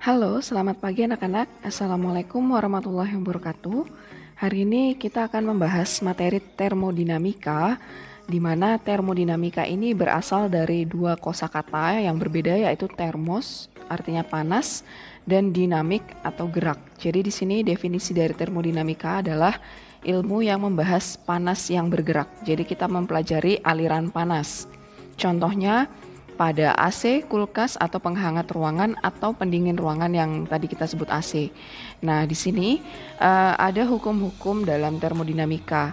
Halo, selamat pagi anak-anak. Assalamualaikum warahmatullahi wabarakatuh. Hari ini kita akan membahas materi termodinamika, di mana termodinamika ini berasal dari dua kosakata yang berbeda, yaitu termos, artinya panas, dan dinamik atau gerak. Jadi di sini definisi dari termodinamika adalah ilmu yang membahas panas yang bergerak. Jadi kita mempelajari aliran panas. Contohnya pada AC, kulkas atau penghangat ruangan atau pendingin ruangan yang tadi kita sebut AC. Nah, di sini ada hukum-hukum dalam termodinamika.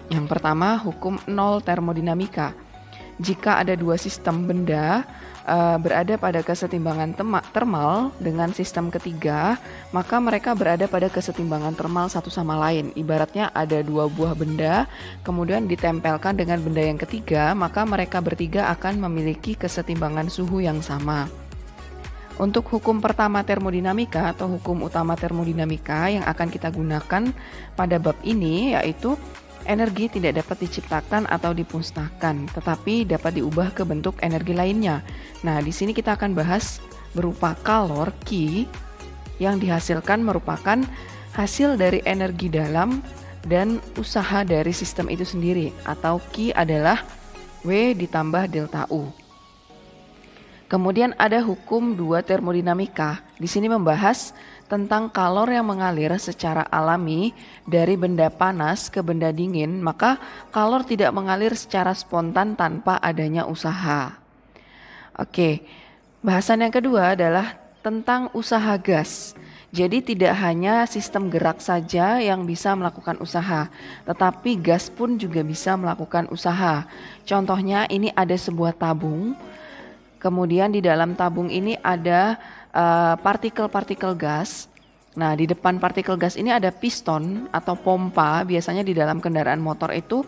Yang pertama, hukum nol termodinamika. Jika ada dua sistem benda berada pada kesetimbangan termal dengan sistem ketiga, maka mereka berada pada kesetimbangan termal satu sama lain. Ibaratnya ada dua buah benda, kemudian ditempelkan dengan benda yang ketiga, maka mereka bertiga akan memiliki kesetimbangan suhu yang sama. Untuk hukum pertama termodinamika atau hukum utama termodinamika yang akan kita gunakan pada bab ini, yaitu energi tidak dapat diciptakan atau dimusnahkan, tetapi dapat diubah ke bentuk energi lainnya. Nah, di sini kita akan bahas berupa kalor, Q, yang dihasilkan merupakan hasil dari energi dalam dan usaha dari sistem itu sendiri, atau Q adalah W ditambah delta U. Kemudian ada hukum 2 termodinamika. Di sini membahas tentang kalor yang mengalir secara alami dari benda panas ke benda dingin, maka kalor tidak mengalir secara spontan tanpa adanya usaha. Oke, bahasan yang kedua adalah tentang usaha gas. Jadi tidak hanya sistem gerak saja yang bisa melakukan usaha, tetapi gas pun juga bisa melakukan usaha. Contohnya ini ada sebuah tabung. Kemudian di dalam tabung ini ada partikel-partikel gas. Nah, di depan partikel gas ini ada piston atau pompa. Biasanya di dalam kendaraan motor itu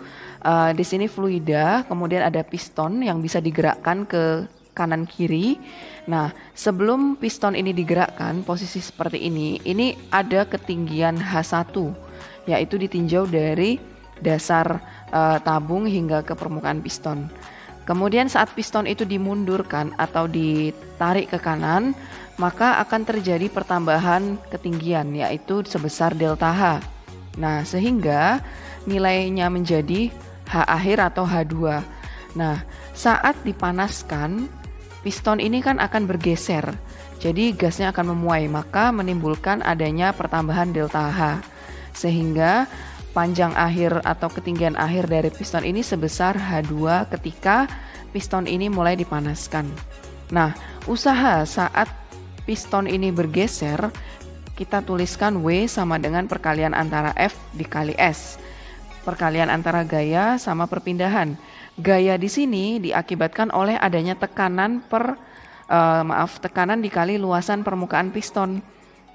di sini fluida, kemudian ada piston yang bisa digerakkan ke kanan kiri. Nah, sebelum piston ini digerakkan, posisi seperti ini ada ketinggian H1, yaitu ditinjau dari dasar tabung hingga ke permukaan piston. Kemudian saat piston itu dimundurkan atau ditarik ke kanan, maka akan terjadi pertambahan ketinggian, yaitu sebesar delta H. Nah, sehingga nilainya menjadi H akhir atau H2. Nah, saat dipanaskan, piston ini kan akan bergeser. Jadi gasnya akan memuai, maka menimbulkan adanya pertambahan delta H. Sehingga panjang akhir atau ketinggian akhir dari piston ini sebesar H2 ketika piston ini mulai dipanaskan. Nah, usaha saat piston ini bergeser, kita tuliskan W sama dengan perkalian antara F dikali S. Perkalian antara gaya sama perpindahan. Gaya di sini diakibatkan oleh adanya tekanan tekanan dikali luasan permukaan piston.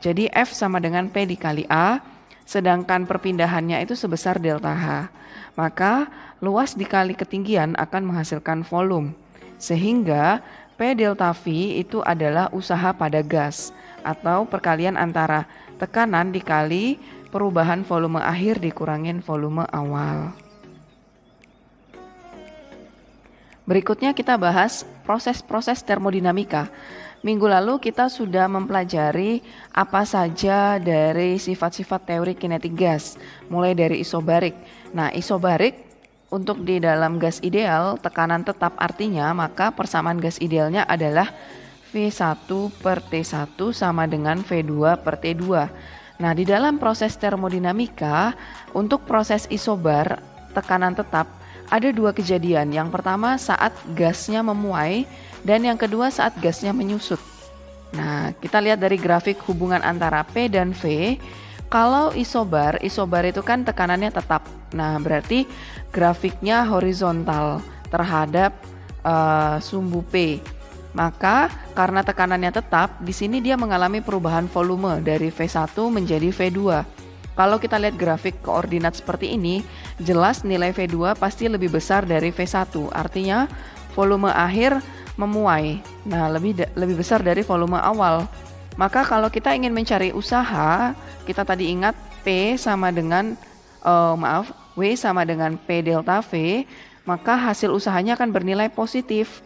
Jadi F sama dengan P dikali A. Sedangkan perpindahannya itu sebesar delta H. Maka luas dikali ketinggian akan menghasilkan volume. Sehingga P delta V itu adalah usaha pada gas atau perkalian antara tekanan dikali perubahan volume akhir dikurangin volume awal. Berikutnya kita bahas proses-proses termodinamika. Minggu lalu kita sudah mempelajari apa saja dari sifat-sifat teori kinetik gas, mulai dari isobarik. Nah, isobarik untuk di dalam gas ideal, tekanan tetap artinya maka persamaan gas idealnya adalah V1 per T1 sama dengan V2 per T2. Nah, di dalam proses termodinamika, untuk proses isobar, tekanan tetap, ada dua kejadian. Yang pertama saat gasnya memuai dan yang kedua saat gasnya menyusut. Nah, kita lihat dari grafik hubungan antara P dan V. Kalau isobar itu kan tekanannya tetap. Nah, berarti grafiknya horizontal terhadap sumbu P. Maka karena tekanannya tetap, di sini dia mengalami perubahan volume dari V1 menjadi V2. Kalau kita lihat grafik koordinat seperti ini, jelas nilai V2 pasti lebih besar dari V1. Artinya volume akhir memuai. Nah, lebih besar dari volume awal. Maka kalau kita ingin mencari usaha, kita tadi ingat P sama dengan W sama dengan P delta V, maka hasil usahanya akan bernilai positif.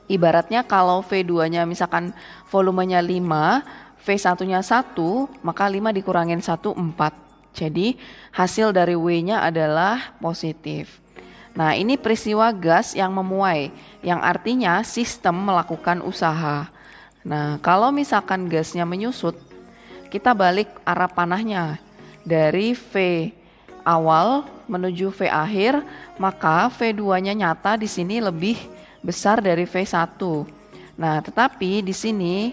Ibaratnya kalau V2-nya misalkan volumenya 5, V1-nya 1, maka 5 dikurangin 1, 4. Jadi hasil dari W-nya adalah positif. Nah, ini peristiwa gas yang memuai, yang artinya sistem melakukan usaha. Nah, kalau misalkan gasnya menyusut, kita balik arah panahnya dari V awal menuju V akhir, maka V2-nya nyata di sini lebih besar dari V1. Nah, tetapi di sini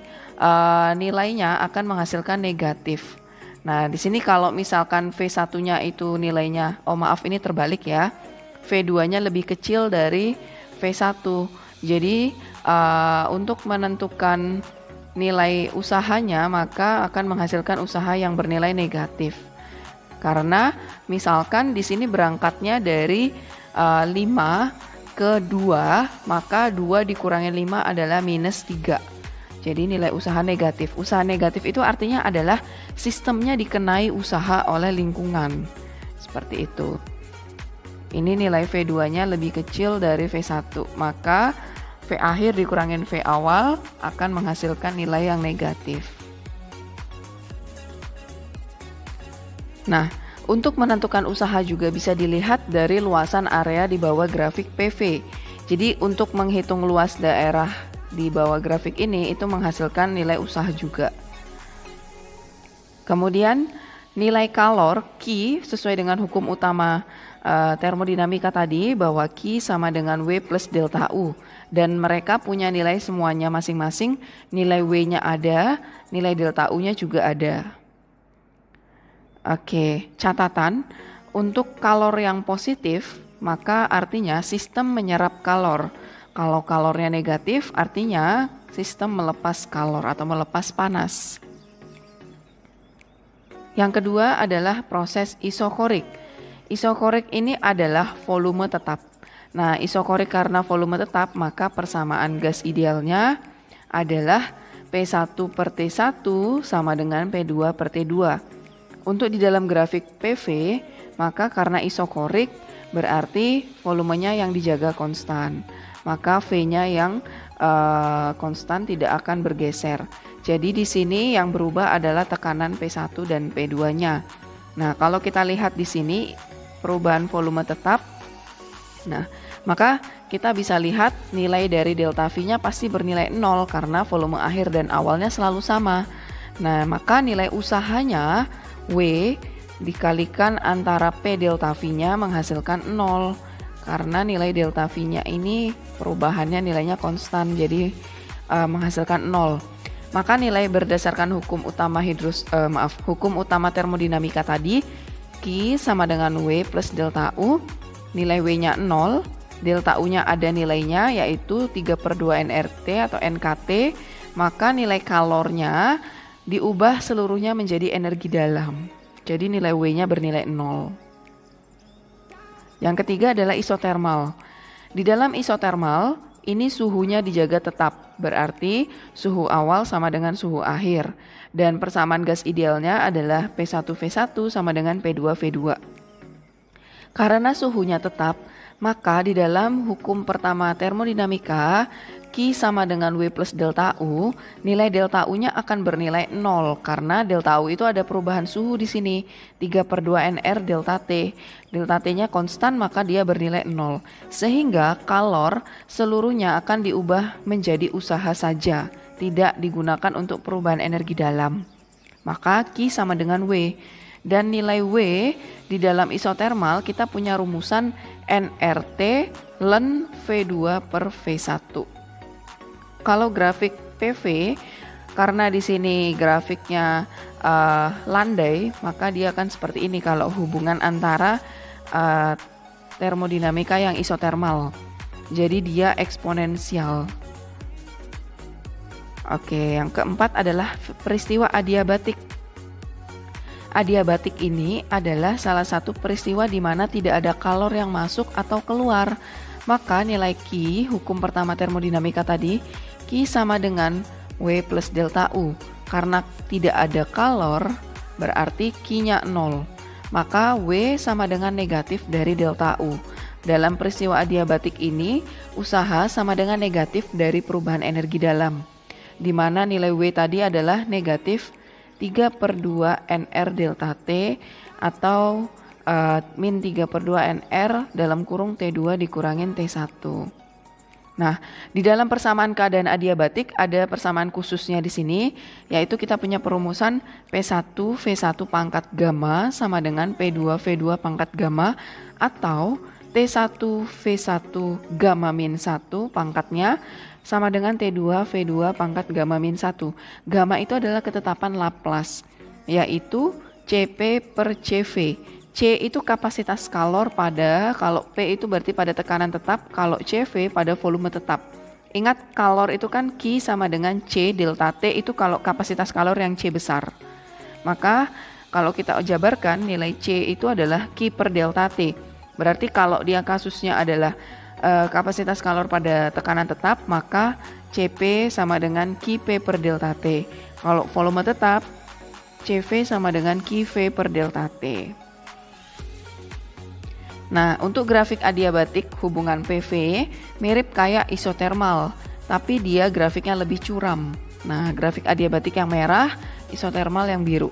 nilainya akan menghasilkan negatif. Nah, di sini kalau misalkan V1-nya itu nilainya, ini terbalik ya. V2-nya lebih kecil dari V1. Jadi, untuk menentukan nilai usahanya, maka akan menghasilkan usaha yang bernilai negatif. Karena misalkan di sini berangkatnya dari 5 ke 2, maka 2 dikurangi 5 adalah minus 3. Jadi nilai usaha negatif. Usaha negatif itu artinya adalah sistemnya dikenai usaha oleh lingkungan. Seperti itu. Ini nilai V2-nya lebih kecil dari V1, maka V akhir dikurangin V awal akan menghasilkan nilai yang negatif. Nah, untuk menentukan usaha juga bisa dilihat dari luasan area di bawah grafik PV. Jadi untuk menghitung luas daerah di bawah grafik ini itu menghasilkan nilai usaha juga. Kemudian nilai kalor Q sesuai dengan hukum utama termodinamika tadi bahwa Q sama dengan W plus delta U. Dan mereka punya nilai semuanya masing-masing, nilai W-nya ada, nilai delta U-nya juga ada. Oke, catatan untuk kalor yang positif, maka artinya sistem menyerap kalor. Kalau kalornya negatif, artinya sistem melepas kalor atau melepas panas. Yang kedua adalah proses isokorik. Isokorik ini adalah volume tetap. Nah, isokorik karena volume tetap, maka persamaan gas idealnya adalah P1 per T1 sama dengan P2 per T2. Untuk di dalam grafik PV, maka karena isokorik berarti volumenya yang dijaga konstan. Maka V-nya yang konstan tidak akan bergeser. Jadi di sini yang berubah adalah tekanan P1 dan P2-nya. Nah, kalau kita lihat di sini perubahan volume tetap. Nah, maka kita bisa lihat nilai dari delta V-nya pasti bernilai 0 karena volume akhir dan awalnya selalu sama. Nah, maka nilai usahanya W dikalikan antara P delta V-nya menghasilkan 0 karena nilai delta V-nya ini perubahannya nilainya konstan, jadi menghasilkan 0. Maka nilai berdasarkan hukum utama termodinamika tadi, Q sama dengan W plus delta U, nilai W-nya 0, delta U-nya ada nilainya yaitu 3/2 nRT atau NKT, maka nilai kalornya diubah seluruhnya menjadi energi dalam. Jadi nilai W-nya bernilai 0. Yang ketiga adalah isotermal. Di dalam isotermal, ini suhunya dijaga tetap. Berarti suhu awal sama dengan suhu akhir. Dan persamaan gas idealnya adalah P1V1 sama dengan P2V2. Karena suhunya tetap, maka di dalam hukum pertama termodinamika, Q sama dengan W plus delta U, nilai delta U-nya akan bernilai 0 karena delta U itu ada perubahan suhu di sini, 3/2 nR delta T. Delta T-nya konstan maka dia bernilai 0. Sehingga kalor seluruhnya akan diubah menjadi usaha saja, tidak digunakan untuk perubahan energi dalam. Maka Q sama dengan W. Dan nilai W di dalam isotermal kita punya rumusan nRT ln V2 per V1. Kalau grafik PV, karena di sini grafiknya landai, maka dia akan seperti ini kalau hubungan antara termodinamika yang isotermal. Jadi dia eksponensial. Oke, yang keempat adalah peristiwa adiabatik. Adiabatik ini adalah salah satu peristiwa di mana tidak ada kalor yang masuk atau keluar. Maka nilai Q, hukum pertama termodinamika tadi, Q sama dengan W plus delta U. Karena tidak ada kalor, berarti Q-nya 0. Maka W sama dengan negatif dari delta U. Dalam peristiwa adiabatik ini, usaha sama dengan negatif dari perubahan energi dalam, di mana nilai W tadi adalah negatif 3/2 NR delta T atau min 3/2 NR dalam kurung T2 dikurangin T1. Nah, di dalam persamaan keadaan adiabatik ada persamaan khususnya di sini, yaitu kita punya perumusan P1 V1 pangkat gamma sama dengan P2 V2 pangkat gamma atau T1 V1 gamma min 1 pangkatnya sama dengan T2 V2 pangkat gamma min 1. Gamma itu adalah ketetapan Laplace, yaitu Cp/Cv. C itu kapasitas kalor pada, kalau P itu berarti pada tekanan tetap, kalau CV pada volume tetap. Ingat kalor itu kan Q sama dengan C delta T itu kalau kapasitas kalor yang C besar. Maka kalau kita jabarkan nilai C itu adalah Q per delta T. Berarti kalau dia kasusnya adalah kapasitas kalor pada tekanan tetap, maka CP sama dengan QP per delta T. Kalau volume tetap, CV sama dengan QV per delta T. Nah, untuk grafik adiabatik hubungan PV mirip kayak isotermal, tapi dia grafiknya lebih curam. Nah, grafik adiabatik yang merah, isotermal yang biru.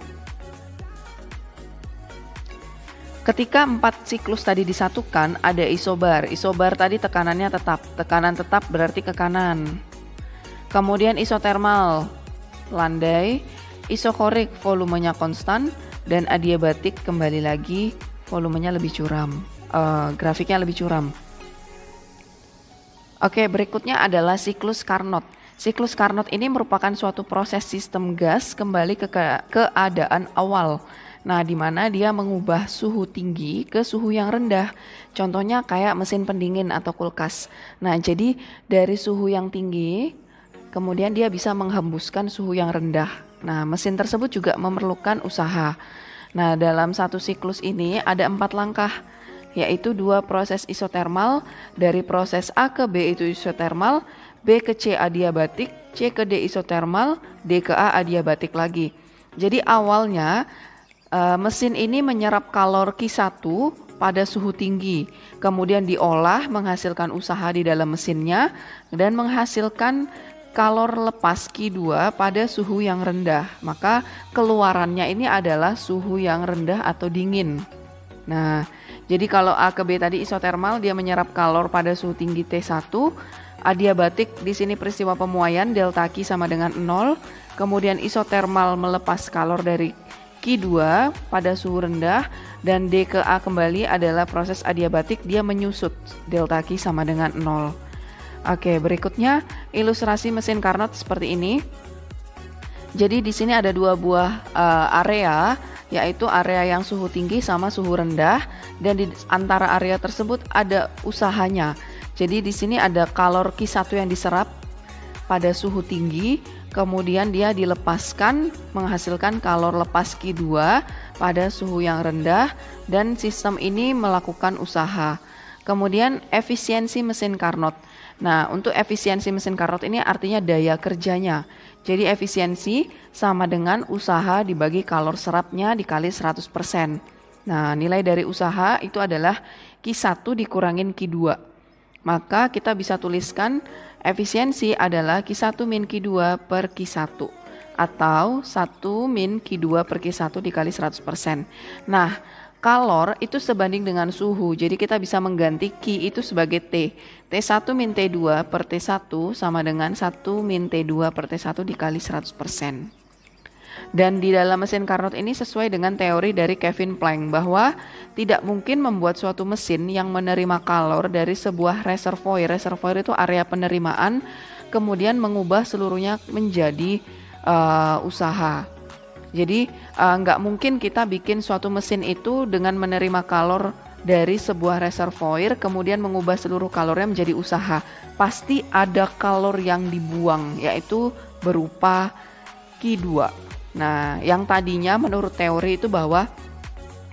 Ketika 4 siklus tadi disatukan, ada isobar. Isobar tadi tekanannya tetap. Tekanan tetap berarti ke kanan. Kemudian isotermal, landai, isokorik volumenya konstan, dan adiabatik kembali lagi volumenya lebih curam. Grafiknya lebih curam. Oke, berikutnya adalah siklus Carnot. Siklus Carnot ini merupakan suatu proses sistem gas kembali ke keadaan awal. Nah, di mana dia mengubah suhu tinggi ke suhu yang rendah. Contohnya kayak mesin pendingin atau kulkas. Nah, jadi dari suhu yang tinggi, kemudian dia bisa menghembuskan suhu yang rendah. Nah, mesin tersebut juga memerlukan usaha. Nah, dalam satu siklus ini ada 4 langkah, yaitu 2 proses isotermal. Dari proses A ke B itu isotermal, B ke C adiabatik, C ke D isotermal, D ke A adiabatik lagi. Jadi awalnya mesin ini menyerap kalor Q1 pada suhu tinggi, kemudian diolah menghasilkan usaha di dalam mesinnya dan menghasilkan kalor lepas Q2 pada suhu yang rendah. Maka keluarannya ini adalah suhu yang rendah atau dingin. Nah, jadi kalau A ke B tadi isotermal, dia menyerap kalor pada suhu tinggi T1. Adiabatik di sini peristiwa pemuaian delta Q sama dengan 0. Kemudian isotermal melepas kalor dari Q2 pada suhu rendah, dan D ke A kembali adalah proses adiabatik, dia menyusut delta Q sama dengan 0. Oke, berikutnya ilustrasi mesin Carnot seperti ini. Jadi di sini ada 2 buah area, yaitu area yang suhu tinggi sama suhu rendah, dan di antara area tersebut ada usahanya. Jadi di sini ada kalor Q1 yang diserap pada suhu tinggi, kemudian dia dilepaskan menghasilkan kalor lepas Q2 pada suhu yang rendah, dan sistem ini melakukan usaha. Kemudian efisiensi mesin Carnot. Nah, untuk efisiensi mesin Carnot ini artinya daya kerjanya. Jadi efisiensi sama dengan usaha dibagi kalor serapnya dikali 100%. Nah, nilai dari usaha itu adalah Q1 dikurangin Q2. Maka kita bisa tuliskan efisiensi adalah Q1 min Q2 per Q1 atau 1 min Q2 per Q1 dikali 100%. Nah, kalor itu sebanding dengan suhu, jadi kita bisa mengganti Q itu sebagai T. T1 min T2 per T1 sama dengan 1 min T2 per T1 dikali 100%. Dan di dalam mesin Carnot ini sesuai dengan teori dari Kevin Planck bahwa tidak mungkin membuat suatu mesin yang menerima kalor dari sebuah reservoir. Reservoir itu area penerimaan, kemudian mengubah seluruhnya menjadi usaha. Jadi nggak mungkin kita bikin suatu mesin itu dengan menerima kalor dari sebuah reservoir kemudian mengubah seluruh kalornya menjadi usaha. Pasti ada kalor yang dibuang, yaitu berupa Q2. Nah, yang tadinya menurut teori itu bahwa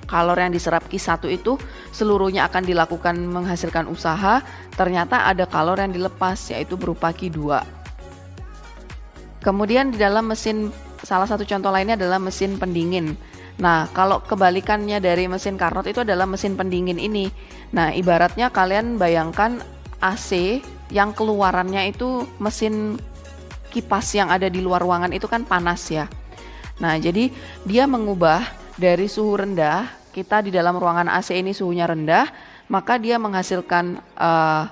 kalor yang diserap Q1 itu seluruhnya akan dilakukan menghasilkan usaha, ternyata ada kalor yang dilepas, yaitu berupa Q2. Kemudian di dalam mesin, salah satu contoh lainnya adalah mesin pendingin. Nah, kalau kebalikannya dari mesin Carnot itu adalah mesin pendingin ini. Nah, ibaratnya kalian bayangkan AC yang keluarannya itu mesin kipas yang ada di luar ruangan itu kan panas ya. Nah, jadi dia mengubah dari suhu rendah, kita di dalam ruangan AC ini suhunya rendah, maka dia menghasilkan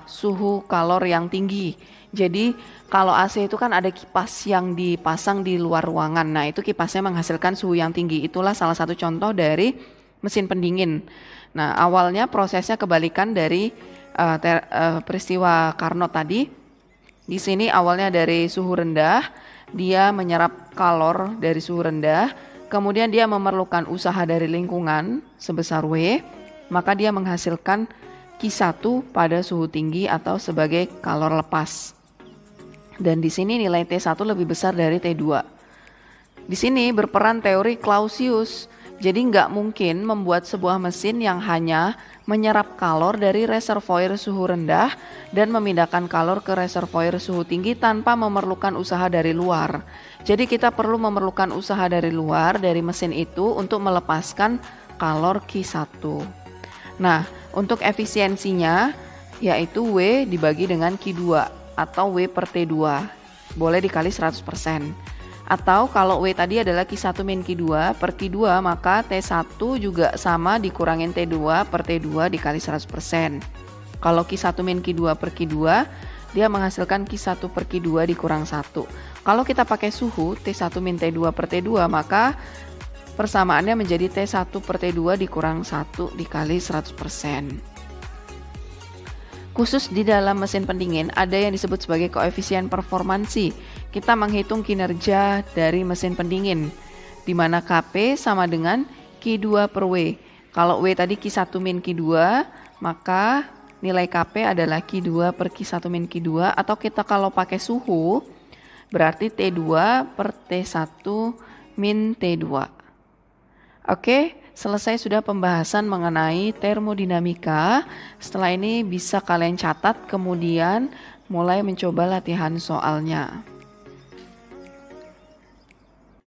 suhu kalor yang tinggi. Jadi kalau AC itu kan ada kipas yang dipasang di luar ruangan. Nah, itu kipasnya menghasilkan suhu yang tinggi. Itulah salah satu contoh dari mesin pendingin. Nah, awalnya prosesnya kebalikan dari peristiwa Carnot tadi. Di sini awalnya dari suhu rendah, dia menyerap kalor dari suhu rendah, kemudian dia memerlukan usaha dari lingkungan sebesar W, maka dia menghasilkan Q1 pada suhu tinggi atau sebagai kalor lepas. Dan di sini nilai T1 lebih besar dari T2. Di sini berperan teori Clausius. Jadi nggak mungkin membuat sebuah mesin yang hanya menyerap kalor dari reservoir suhu rendah dan memindahkan kalor ke reservoir suhu tinggi tanpa memerlukan usaha dari luar. Jadi kita perlu memerlukan usaha dari luar dari mesin itu untuk melepaskan kalor Q1. Nah, untuk efisiensinya yaitu W dibagi dengan Q2 atau W per T2. Boleh dikali 100%. Atau kalau W tadi adalah Q1 min Q2 per Q2, maka T1 juga sama dikurangin T2 per T2 dikali 100%. Kalau Q1 min Q2 per Q2, dia menghasilkan Q1 per Q2 dikurang 1. Kalau kita pakai suhu T1 min T2 per T2, maka persamaannya menjadi T1 per T2 dikurang 1 dikali 100%. Khusus di dalam mesin pendingin ada yang disebut sebagai koefisien performansi. Kita menghitung kinerja dari mesin pendingin, di mana Kp sama dengan Q2 per W. Kalau W tadi Q1 min Q2, maka nilai Kp adalah Q2 per Q1 min Q2, atau kita kalau pakai suhu, berarti T2 per T1 min T2. Oke. Selesai sudah pembahasan mengenai termodinamika. Setelah ini bisa kalian catat, kemudian mulai mencoba latihan soalnya.